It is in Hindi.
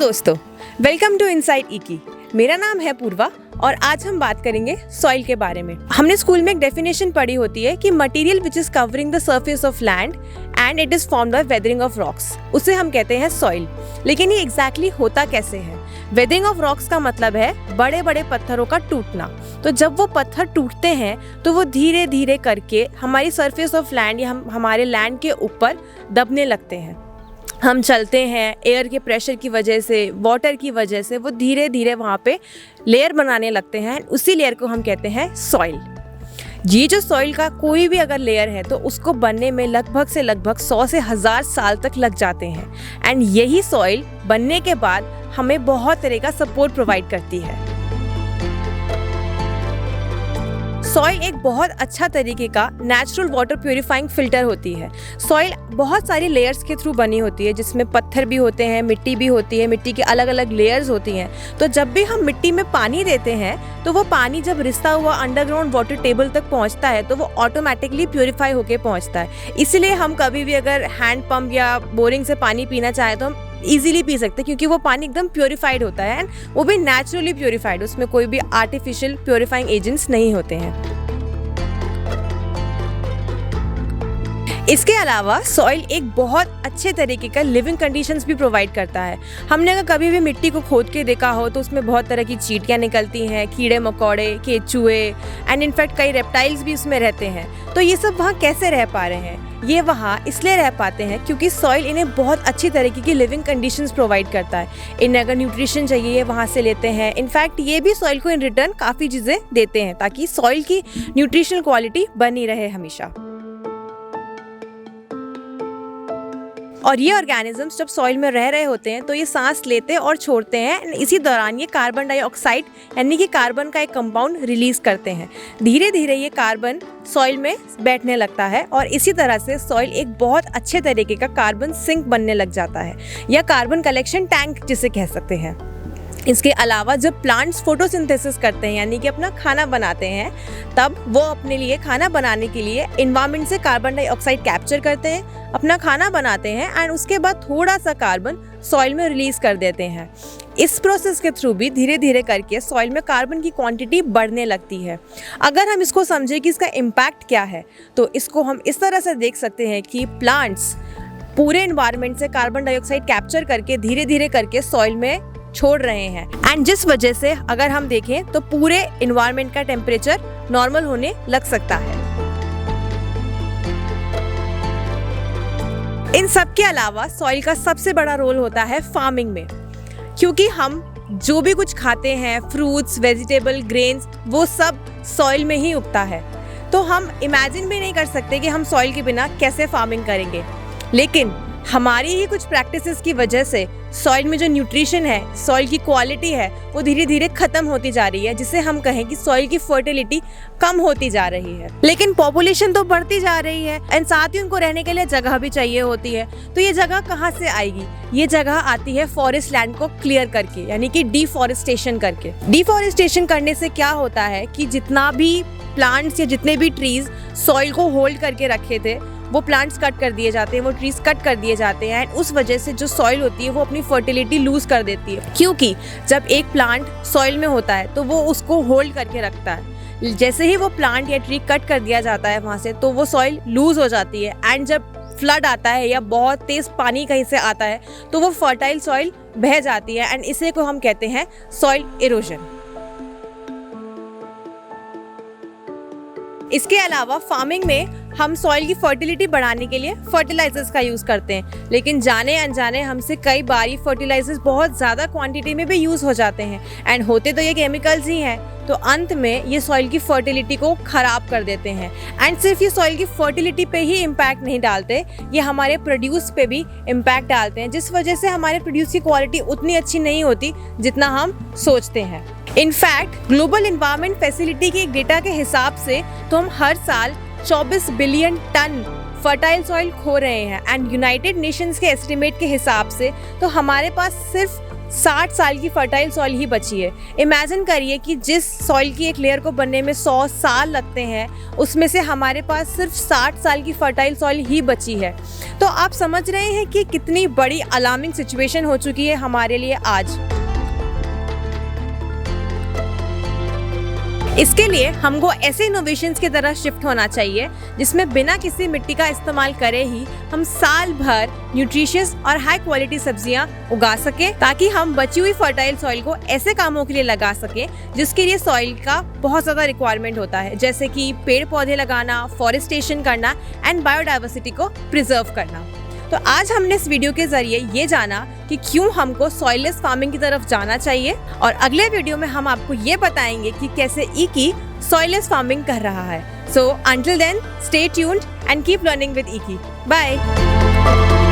दोस्तों, वेलकम टू इनसाइड इकी। मेरा नाम है पूर्वा और आज हम बात करेंगे सॉइल के बारे में। हमने स्कूल में एक डेफिनेशन पढ़ी होती है कि material which is covering the surface of land and it is formed by weathering of rocks, उसे हम कहते हैं सॉइल। लेकिन ये एग्जैक्टली होता कैसे है? वेदरिंग ऑफ रॉक्स का मतलब है बड़े बड़े पत्थरों का टूटना। तो जब वो पत्थर टूटते हैं तो वो धीरे धीरे करके हमारी सरफेस ऑफ लैंड या हमारे लैंड के ऊपर दबने लगते हैं। हम चलते हैं, एयर के प्रेशर की वजह से, वाटर की वजह से वो धीरे धीरे वहाँ पे लेयर बनाने लगते हैं। उसी लेयर को हम कहते हैं सॉइल। ये जो सॉइल का कोई भी अगर लेयर है तो उसको बनने में लगभग 100 से 1000 साल तक लग जाते हैं। एंड यही सॉइल बनने के बाद हमें बहुत तरह का सपोर्ट प्रोवाइड करती है। सॉइल एक बहुत अच्छा तरीके का नेचुरल वाटर प्यूरिफाइंग फिल्टर होती है। सॉइल बहुत सारी लेयर्स के थ्रू बनी होती है, जिसमें पत्थर भी होते हैं, मिट्टी भी होती है, मिट्टी की अलग अलग लेयर्स होती हैं। तो जब भी हम मिट्टी में पानी देते हैं तो वो पानी जब रिसता हुआ अंडरग्राउंड वाटर टेबल तक पहुंचता है तो वो ऑटोमेटिकली प्यूरिफाई होकर पहुंचता है। इसलिए हम कभी भी अगर हैंड पंप या बोरिंग से पानी पीना चाहें तो हम इजीली पी सकते हैं, क्योंकि वो पानी एकदम प्योरीफाइड होता है एंड वो भी नेचुरली प्योरीफाइड, उसमें कोई भी आर्टिफिशियल प्योरीफाइंग एजेंट्स नहीं होते हैं। इसके अलावा सॉइल एक बहुत अच्छे तरीके का लिविंग कंडीशंस भी प्रोवाइड करता है। हमने अगर कभी भी मिट्टी को खोद के देखा हो तो उसमें बहुत तरह की चींटियाँ निकलती हैं, कीड़े मकोड़े, केचुए एंड इनफैक्ट कई रेप्टाइल्स भी उसमें रहते हैं। तो ये सब वहाँ कैसे रह पा रहे हैं? ये वहाँ इसलिए रह पाते हैं क्योंकि सॉइल इन्हें बहुत अच्छी तरीके की लिविंग कंडीशंस प्रोवाइड करता है। इन्हें अगर न्यूट्रिशन चाहिए ये वहाँ से लेते हैं। इनफैक्ट ये भी सॉइल को इन रिटर्न काफ़ी चीज़ें देते हैं ताकि सॉइल की न्यूट्रिशनल क्वालिटी बनी रहे हमेशा। और ये ऑर्गेनिजम्स जब सॉइल में रह रहे होते हैं तो ये सांस लेते और छोड़ते हैं। इसी दौरान ये कार्बन डाइऑक्साइड यानी कि कार्बन का एक कंपाउंड रिलीज करते हैं। धीरे धीरे ये कार्बन सॉइल में बैठने लगता है और इसी तरह से सॉइल एक बहुत अच्छे तरीके का कार्बन सिंक बनने लग जाता है, या कार्बन कलेक्शन टैंक जिसे कह सकते हैं। इसके अलावा जब प्लांट्स फोटोसिंथेसिस करते हैं यानी कि अपना खाना बनाते हैं, तब वो अपने लिए खाना बनाने के लिए एनवायरनमेंट से कार्बन डाइऑक्साइड कैप्चर करते हैं, अपना खाना बनाते हैं एंड उसके बाद थोड़ा सा कार्बन सॉइल में रिलीज कर देते हैं। इस प्रोसेस के थ्रू भी धीरे धीरे करके सॉइल में कार्बन की क्वांटिटी बढ़ने लगती है। अगर हम इसको समझें कि इसका इम्पैक्ट क्या है तो इसको हम इस तरह से देख सकते हैं कि प्लांट्स पूरे एनवायरनमेंट से कार्बन डाइऑक्साइड कैप्चर करके धीरे धीरे करके सॉइल में छोड़ रहे हैं। एंड जिस वजह से अगर हम देखें तो पूरे एनवायरनमेंट का टेम्परेचर नॉर्मल होने लग सकता है। इन सब के अलावा सॉइल का सबसे बड़ा रोल होता है फार्मिंग में, क्योंकि हम जो भी कुछ खाते हैं, फ्रूट्स, वेजिटेबल, ग्रेन्स, वो सब सॉइल में ही उगता है। तो हम इमेजिन भी नहीं कर सकते कि हम सॉइल के बिना कैसे फार्मिंग करेंगे। लेकिन हमारी ही कुछ प्रैक्टिसेस की वजह से सॉइल में जो न्यूट्रिशन है, सॉइल की क्वालिटी है, वो धीरे धीरे खत्म होती जा रही है, जिसे हम कहें कि सॉइल की फर्टिलिटी कम होती जा रही है। लेकिन पॉपुलेशन तो बढ़ती जा रही है एंड साथ ही उनको रहने के लिए जगह भी चाहिए होती है। तो ये जगह कहाँ से आएगी? ये जगह आती है फॉरेस्ट लैंड को क्लियर करके, यानी कि डिफॉरेस्टेशन करके। डिफॉरेस्टेशन करने से क्या होता है कि जितना भी प्लांट्स या जितने भी ट्रीज सॉइल को होल्ड करके रखे थे वो प्लांट्स कट कर दिए जाते हैं, वो ट्रीज कट कर दिए जाते हैं एंड उस वजह से जो सॉइल होती है वो अपनी फर्टिलिटी लूज कर देती है। क्योंकि जब एक प्लांट सॉइल में होता है तो वो उसको होल्ड करके रखता है। जैसे ही वो प्लांट या ट्री कट कर दिया जाता है वहाँ से तो वो सॉइल लूज हो जाती है एंड जब फ्लड आता है या बहुत तेज पानी कहीं से आता है तो वो फर्टाइल सॉइल बह जाती है एंड इसे को हम कहते हैं सॉइल इरोजन। इसके अलावा फार्मिंग में हम सॉइल की फर्टिलिटी बढ़ाने के लिए फर्टिलाइजर्स का यूज़ करते हैं, लेकिन जाने अनजाने हमसे कई बार ये फर्टिलाइजर्स बहुत ज़्यादा क्वांटिटी में भी यूज़ हो जाते हैं एंड होते तो ये केमिकल्स ही हैं। तो अंत में ये सॉइल की फर्टिलिटी को ख़राब कर देते हैं एंड सिर्फ ये सॉइल की फर्टिलिटी पे ही इम्पैक्ट नहीं डालते, ये हमारे प्रोड्यूस पे भी इम्पैक्ट डालते हैं, जिस वजह से हमारे प्रोड्यूस की क्वालिटी उतनी अच्छी नहीं होती जितना हम सोचते हैं। इनफैक्ट ग्लोबल एनवायरनमेंट फैसिलिटी के एक डेटा के हिसाब से तो हम हर साल 24 बिलियन टन फर्टाइल सॉइल खो रहे हैं एंड यूनाइटेड नेशंस के एस्टिमेट के हिसाब से तो हमारे पास सिर्फ 60 साल की फर्टाइल सॉइल ही बची है। इमेजिन करिए कि जिस सॉइल की एक लेयर को बनने में 100 साल लगते हैं, उसमें से हमारे पास सिर्फ 60 साल की फर्टाइल सॉइल ही बची है। तो आप समझ रहे हैं कि कितनी बड़ी अलार्मिंग सिचुएशन हो चुकी है हमारे लिए आज। इसके लिए हमको ऐसे इनोवेशंस की तरह शिफ्ट होना चाहिए जिसमें बिना किसी मिट्टी का इस्तेमाल करे ही हम साल भर न्यूट्रिशियस और हाई क्वालिटी सब्जियां उगा सकें, ताकि हम बची हुई फर्टाइल सॉइल को ऐसे कामों के लिए लगा सकें जिसके लिए सॉइल का बहुत ज़्यादा रिक्वायरमेंट होता है, जैसे कि पेड़ पौधे लगाना, फॉरेस्टेशन करना एंड बायोडाइवर्सिटी को प्रिजर्व करना। तो आज हमने इस वीडियो के जरिए ये जाना कि क्यों हमको सॉइललेस फार्मिंग की तरफ जाना चाहिए, और अगले वीडियो में हम आपको ये बताएंगे कि कैसे इकी सॉइललेस फार्मिंग कर रहा है। So until then, stay tuned and keep learning with Iki. Bye.